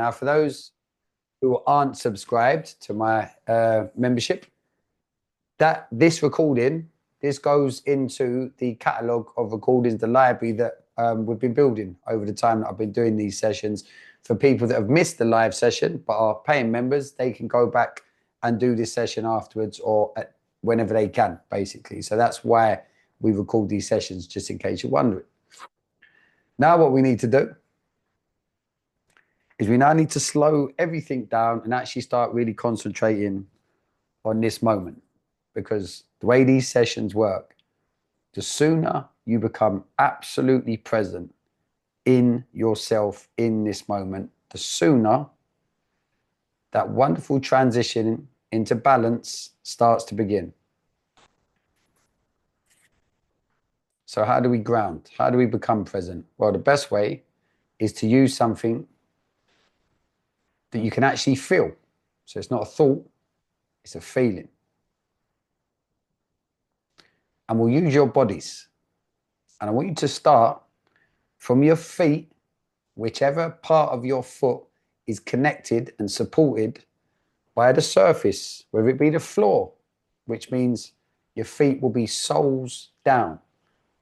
Now, for those who aren't subscribed to my membership, this recording, this goes into the catalogue of recordings, the library that we've been building over the time that I've been doing these sessions. For people that have missed the live session but are paying members, they can go back and do this session afterwards or whenever they can, basically. So that's why we record these sessions, just in case you're wondering. Now what we need to do is we now need to slow everything down and actually start really concentrating on this moment. Because the way these sessions work, the sooner you become absolutely present in yourself in this moment, the sooner that wonderful transition into balance starts to begin. So how do we ground? How do we become present? Well, the best way is to use something that you can actually feel. So it's not a thought, it's a feeling. And we'll use your bodies. And I want you to start from your feet, whichever part of your foot is connected and supported by the surface, whether it be the floor, which means your feet will be soles down,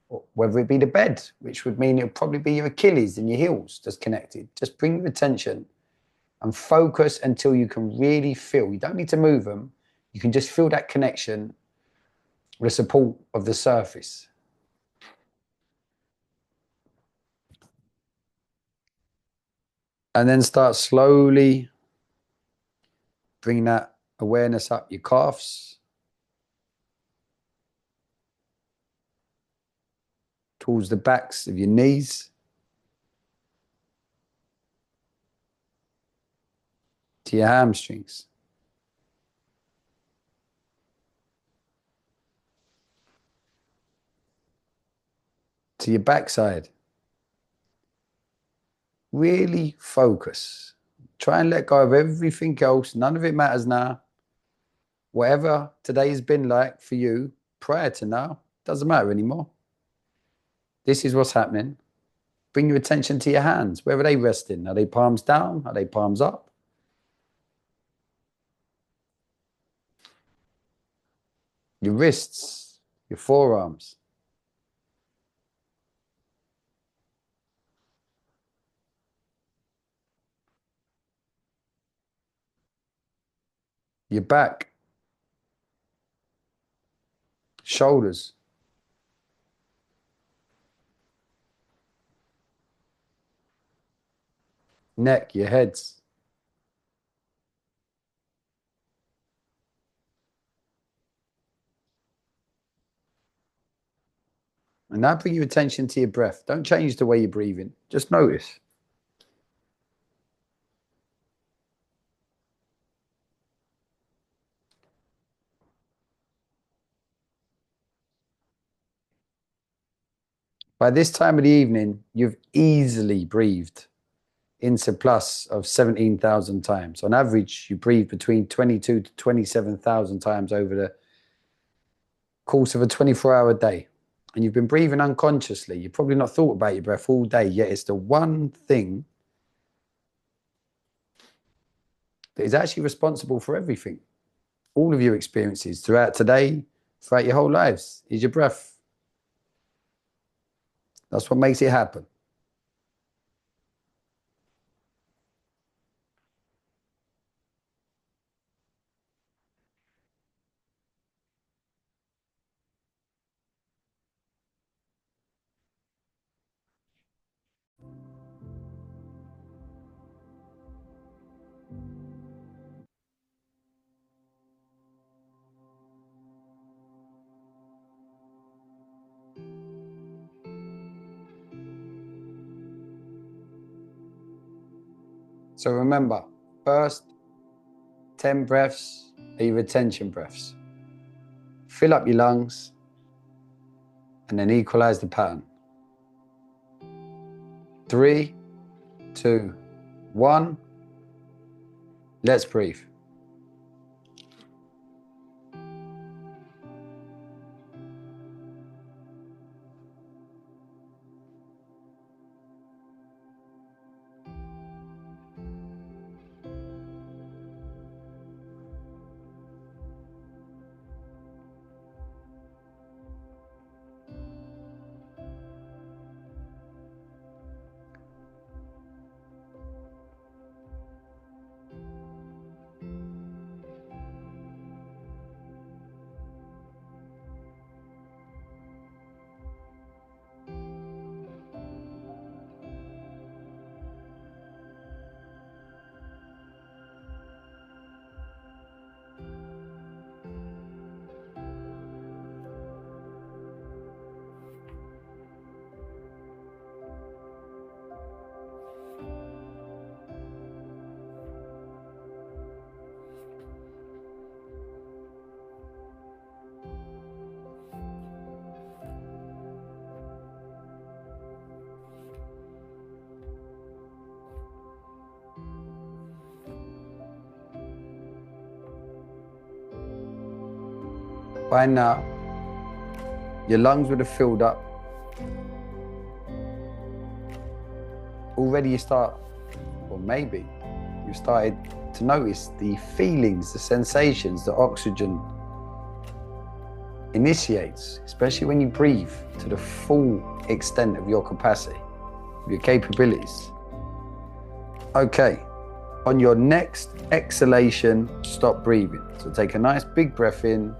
or whether it be the bed, which would mean it'll probably be your Achilles and your heels just connected. Just bring your attention and focus until you can really feel. You don't need to move them. You can just feel that connection with the support of the surface. And then start slowly bringing that awareness up your calves, towards the backs of your knees, to your hamstrings, to your backside. Really focus. Try and let go of everything else. None of it matters now. Whatever today has been like for you prior to now, doesn't matter anymore. This is what's happening. Bring your attention to your hands. Where are they resting? Are they palms down? Are they palms up? Your wrists, your forearms. Your back, shoulders, neck, your heads. And now bring your attention to your breath. Don't change the way you're breathing. Just notice. By this time of the evening, you've easily breathed into plus of 17,000 times. On average, you breathe between 22 to 27,000 times over the course of a 24-hour day. And you've been breathing unconsciously. You've probably not thought about your breath all day, yet it's the one thing that is actually responsible for everything. All of your experiences throughout today, throughout your whole lives, is your breath. That's what makes it happen. So remember, first 10 breaths are your retention breaths. Fill up your lungs and then equalize the pattern. 3, 2, 1. Let's breathe. By now, your lungs would have filled up. Already you start, or maybe you started to notice the feelings, the sensations that oxygen initiates, especially when you breathe to the full extent of your capacity, of your capabilities. Okay, on your next exhalation, stop breathing. So take a nice big breath in,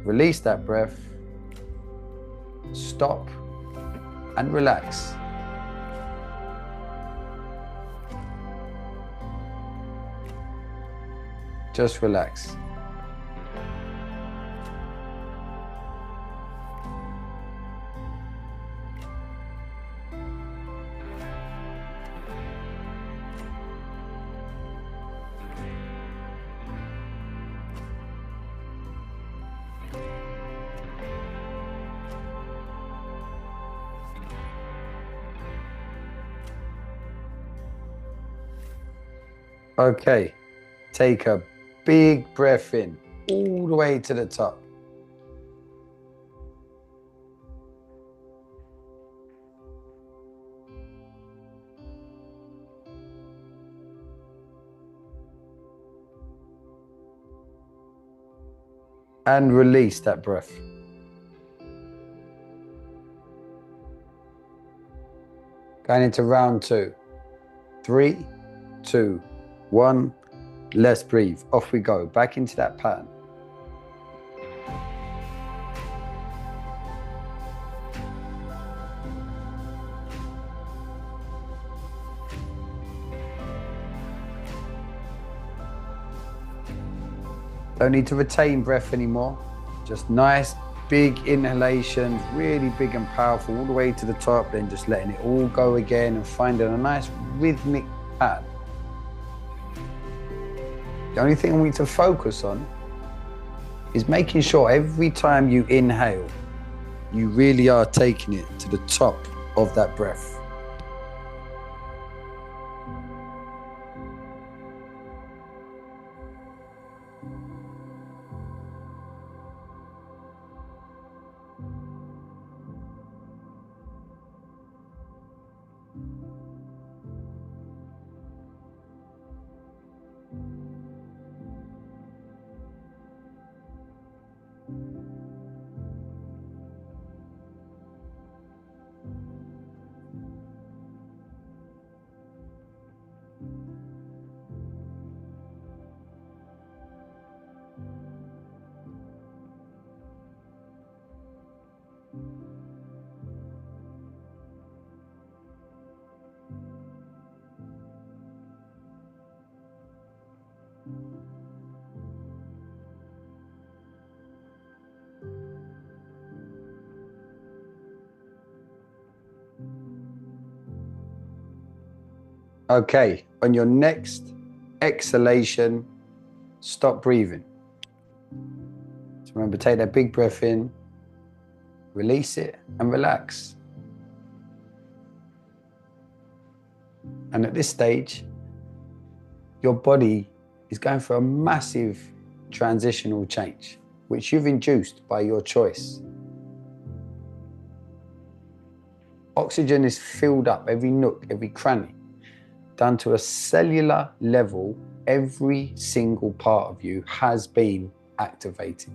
release that breath, stop and relax. Just relax. Okay, take a big breath in, all the way to the top. And release that breath. Going into round 2. 3, 2, 1. Let's breathe. Off we go. Back into that pattern. Don't need to retain breath anymore. Just nice, big inhalations, really big and powerful, all the way to the top, then just letting it all go again and finding a nice rhythmic pattern. The only thing I want you to focus on is making sure every time you inhale, you really are taking it to the top of that breath. Okay, on your next exhalation, stop breathing. So remember, take that big breath in, release it and relax. And at this stage, your body is going for a massive transitional change, which you've induced by your choice. Oxygen is filled up every nook, every cranny, down to a cellular level. Every single part of you has been activated,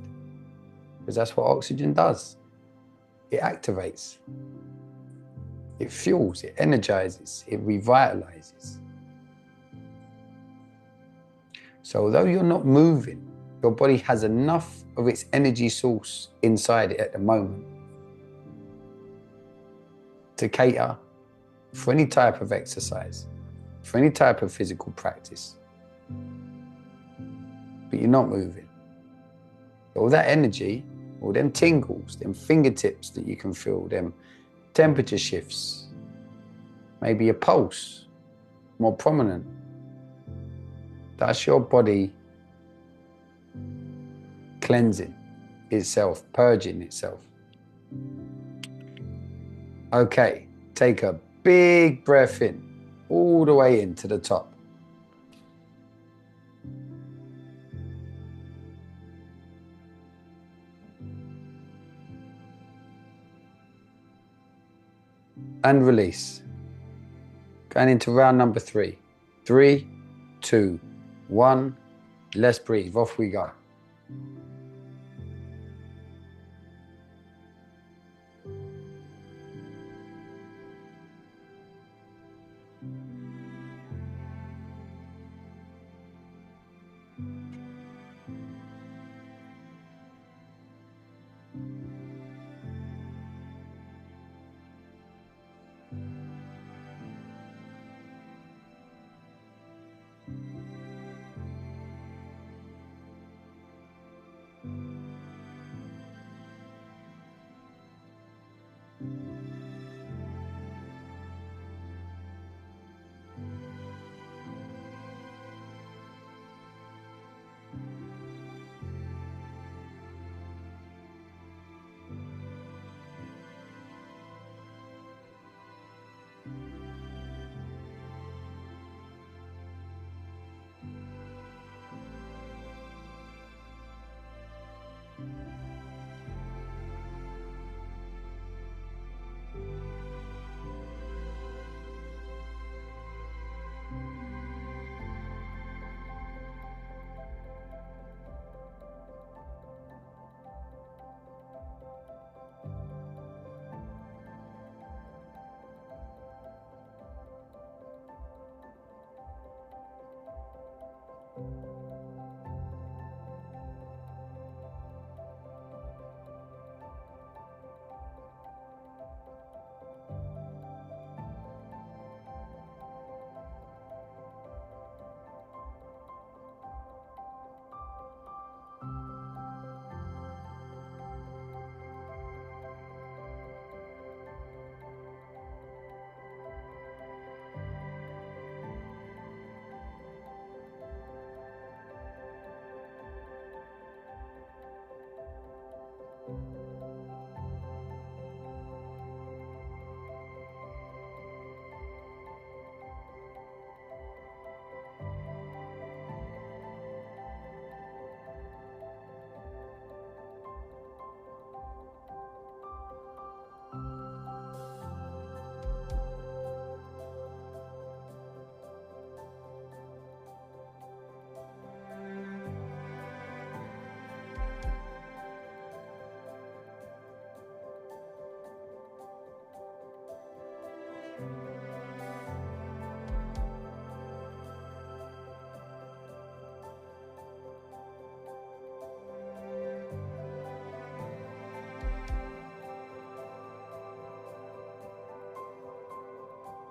because that's what oxygen does. It activates, it fuels, it energizes, it revitalizes. So although you're not moving, your body has enough of its energy source inside it at the moment to cater for any type of exercise, for any type of physical practice. But you're not moving. All that energy, all them tingles, them fingertips that you can feel, them temperature shifts, maybe a pulse, more prominent. That's your body cleansing itself, purging itself. Okay, take a big breath in, all the way into the top. and release. Going into round number 3. 3, 2, 1. Let's breathe. Off we go.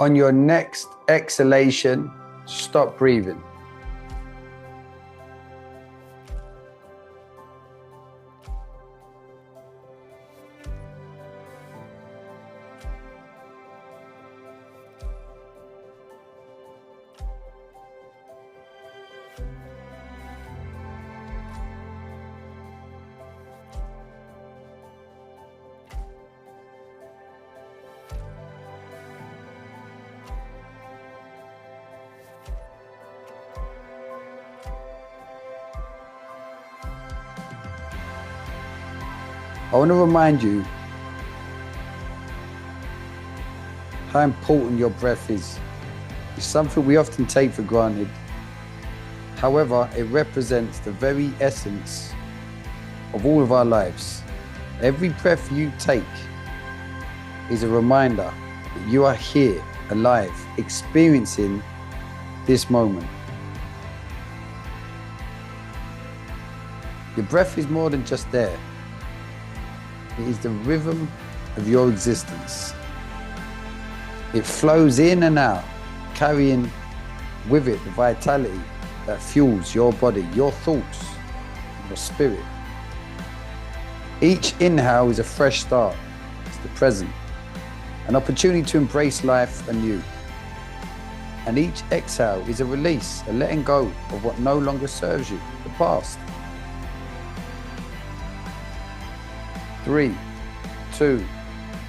On your next exhalation, stop breathing. I want to remind you how important your breath is. It's something we often take for granted. However, it represents the very essence of all of our lives. Every breath you take is a reminder that you are here, alive, experiencing this moment. Your breath is more than just there. It is the rhythm of your existence. It flows in and out, carrying with it the vitality that fuels your body, your thoughts, your spirit. Each inhale is a fresh start. It's the present, an opportunity to embrace life anew. And each exhale is a release, a letting go of what no longer serves you, the past. 3, 2,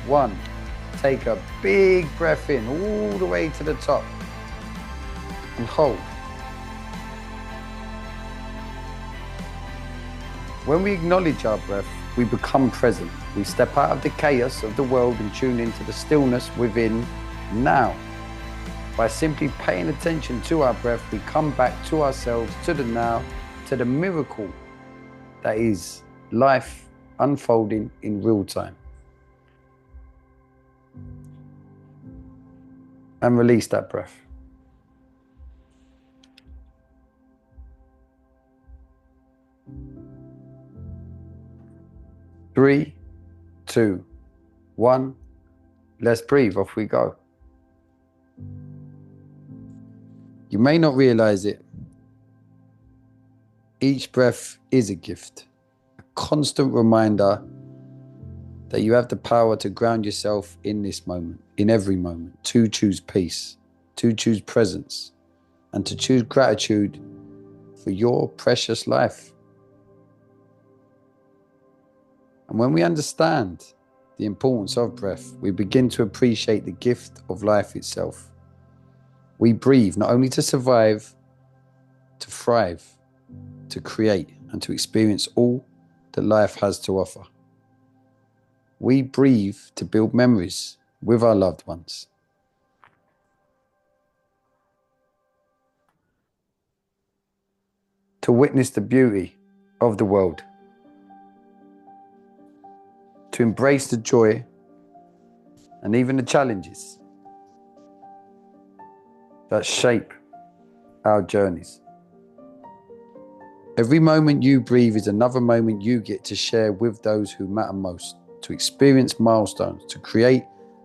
1. Take a big breath in all the way to the top and hold. When we acknowledge our breath, we become present. We step out of the chaos of the world and tune into the stillness within now. By simply paying attention to our breath, we come back to ourselves, to the now, to the miracle that is life unfolding in real time. And release that breath. Three, two, one. Let's breathe. Off we go. You may not realize it. Each breath is a gift, a constant reminder that you have the power to ground yourself in this moment, in every moment, to choose peace, to choose presence, and to choose gratitude for your precious life. And when we understand the importance of breath, we begin to appreciate the gift of life itself. We breathe not only to survive, to thrive, to create, and to experience all that life has to offer. We breathe to build memories with our loved ones. To witness the beauty of the world. To embrace the joy and even the challenges that shape our journeys. Every moment you breathe is another moment you get to share with those who matter most, to experience milestones, to create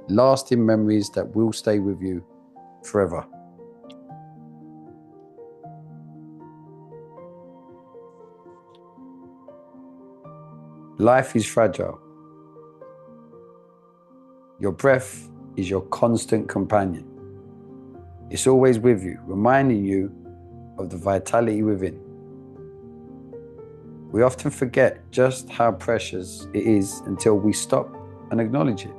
lasting memories that will stay with you forever. Life is fragile. Your breath is your constant companion. It's always with you, reminding you of the vitality within. We often forget just how precious it is until we stop and acknowledge it.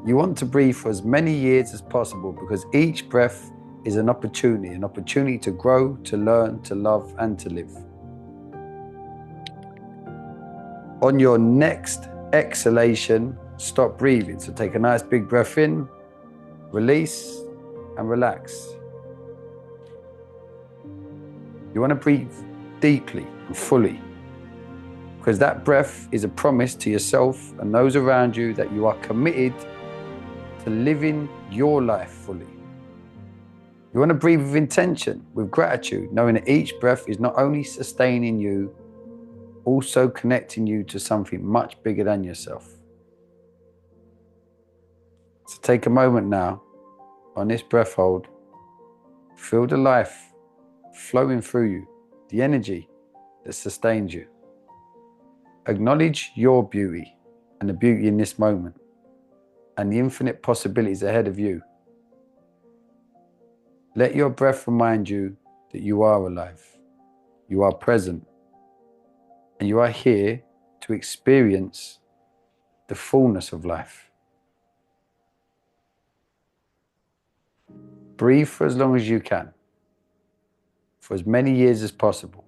You want to breathe for as many years as possible because each breath is an opportunity to grow, to learn, to love, and to live. On your next exhalation, stop breathing. So take a nice big breath in, release, and relax. You want to breathe deeply and fully, because that breath is a promise to yourself and those around you that you are committed to living your life fully. You want to breathe with intention, with gratitude, knowing that each breath is not only sustaining you, also connecting you to something much bigger than yourself. So take a moment now on this breath hold. Feel the life flowing through you, the energy that sustains you. Acknowledge your beauty and the beauty in this moment and the infinite possibilities ahead of you. Let your breath remind you that you are alive, you are present, and you are here to experience the fullness of life. Breathe for as long as you can, for as many years as possible.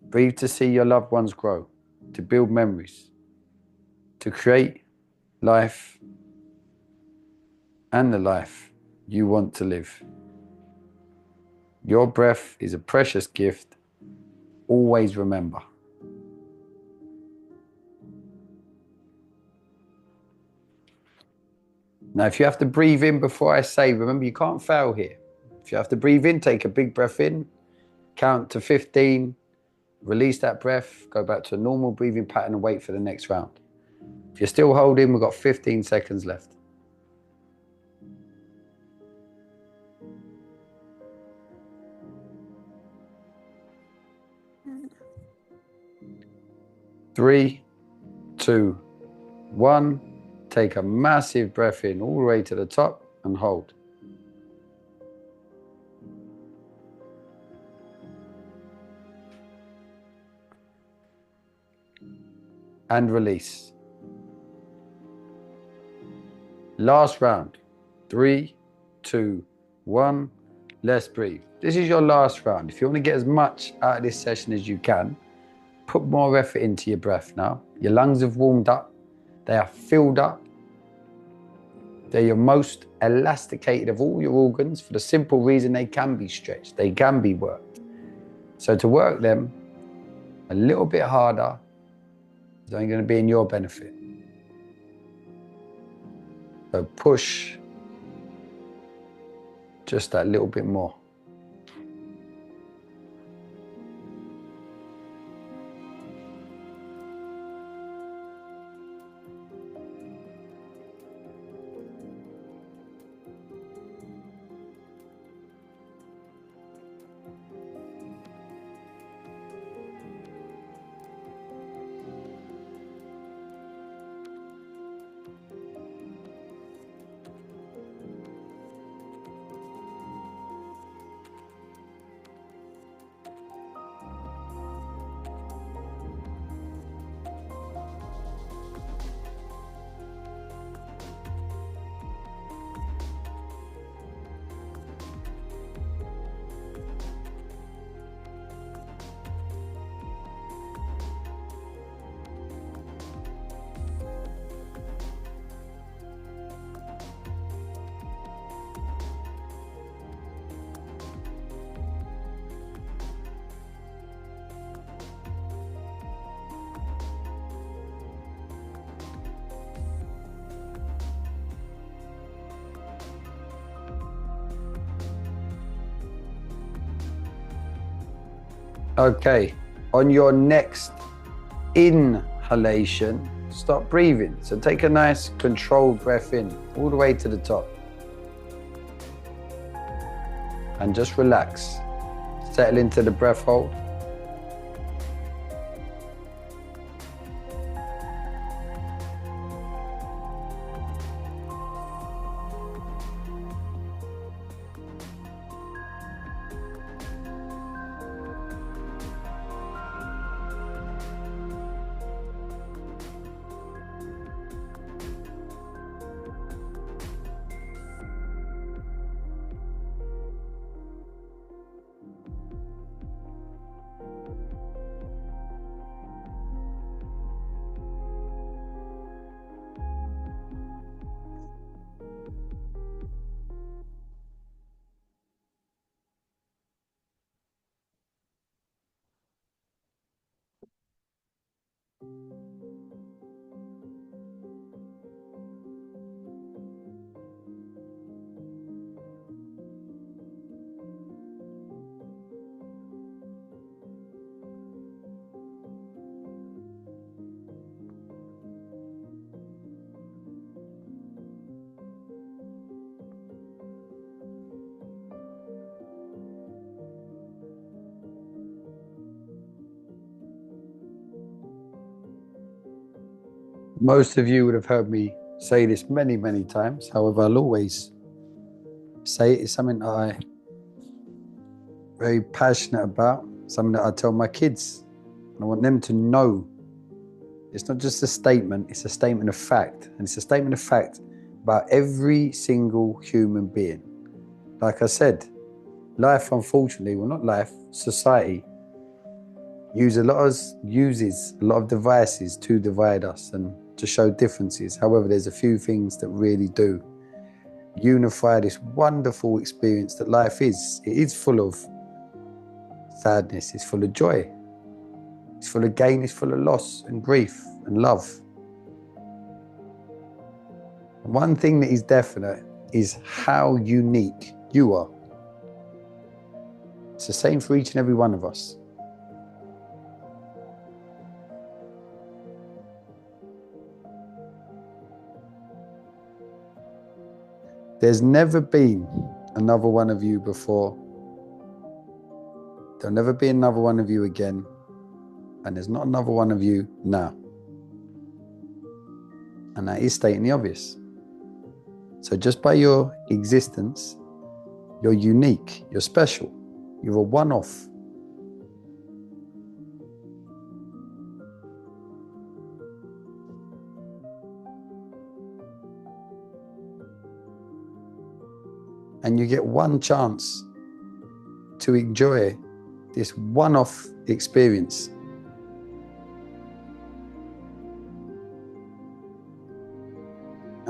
Breathe to see your loved ones grow, to build memories, to create life and the life you want to live. Your breath is a precious gift. Always remember. Now, if you have to breathe in before I say, remember you can't fail here. If you have to breathe in, take a big breath in, count to 15, release that breath, go back to a normal breathing pattern and wait for the next round. If you're still holding, we've got 15 seconds left. 3, 2, 1. Take a massive breath in all the way to the top and hold. And release. Last round. 3, 2, 1. Let's breathe. This is your last round. If you want to get as much out of this session as you can, put more effort into your breath now. Your lungs have warmed up. They are filled up. They're your most elasticated of all your organs for the simple reason they can be stretched. They can be worked. So to work them a little bit harder is only going to be in your benefit. So push just that little bit more. Okay, on your next inhalation, stop breathing. So take a nice controlled breath in, all the way to the top. And just relax. Settle into the breath hold. Most of you would have heard me say this many, many times. However, I'll always say it. It's something that I'm very passionate about, something that I tell my kids. And I want them to know it's not just a statement, it's a statement of fact. And it's a statement of fact about every single human being. Like I said, life, unfortunately, well, not life, society uses a lot of devices to divide us and to show differences. However, there's a few things that really do unify this wonderful experience that life is. It is full of sadness, it's full of joy, it's full of gain, it's full of loss and grief and love. And one thing that is definite is how unique you are. It's the same for each and every one of us. There's never been another one of you before. There'll never be another one of you again. And there's not another one of you now. And that is stating the obvious. So just by your existence, you're unique, you're special, you're a one-off. And you get one chance to enjoy this one-off experience.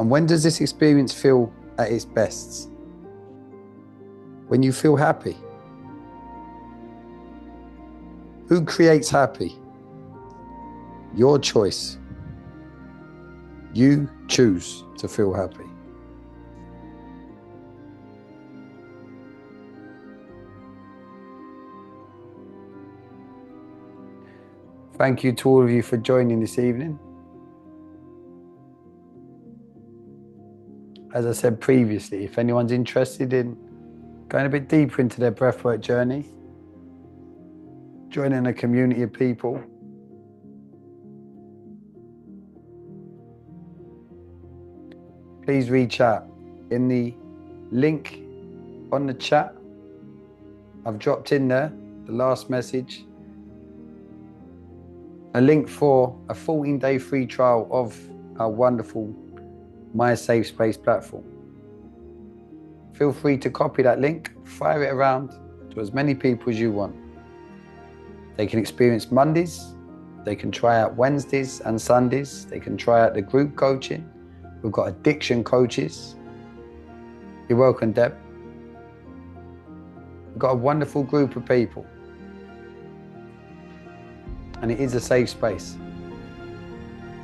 And when does this experience feel at its best? When you feel happy. Who creates happy? Your choice. You choose to feel happy. Thank you to all of you for joining this evening. As I said previously, if anyone's interested in going a bit deeper into their breathwork journey, joining a community of people, please reach out. In the link on the chat, I've dropped in there, the last message, a link for a 14-day free trial of our wonderful My Safe Space platform. Feel free to copy that link, fire it around to as many people as you want. They can experience Mondays, they can try out Wednesdays and Sundays, they can try out the group coaching. We've got addiction coaches. You're welcome, Deb. We've got a wonderful group of people. And it is a safe space.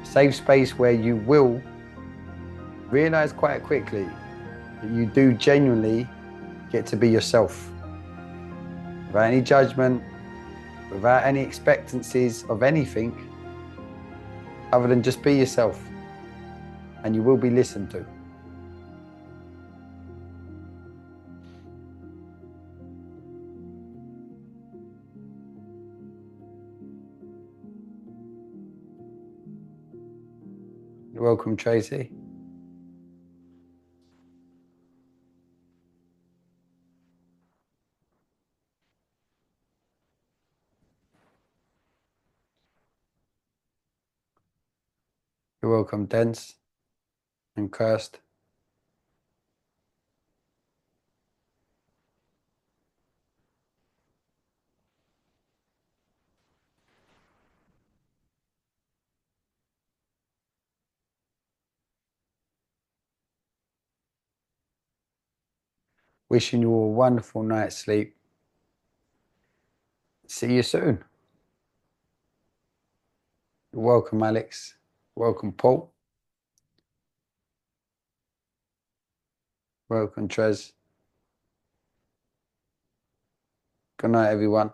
A safe space where you will realize quite quickly that you do genuinely get to be yourself. Without any judgment, without any expectancies of anything, other than just be yourself. And you will be listened to. You're welcome, Tracy. You're welcome, Dens and Kirst. Wishing you all a wonderful night's sleep. See you soon. You're welcome, Alex. Welcome, Paul. Welcome, Trez. Good night, everyone.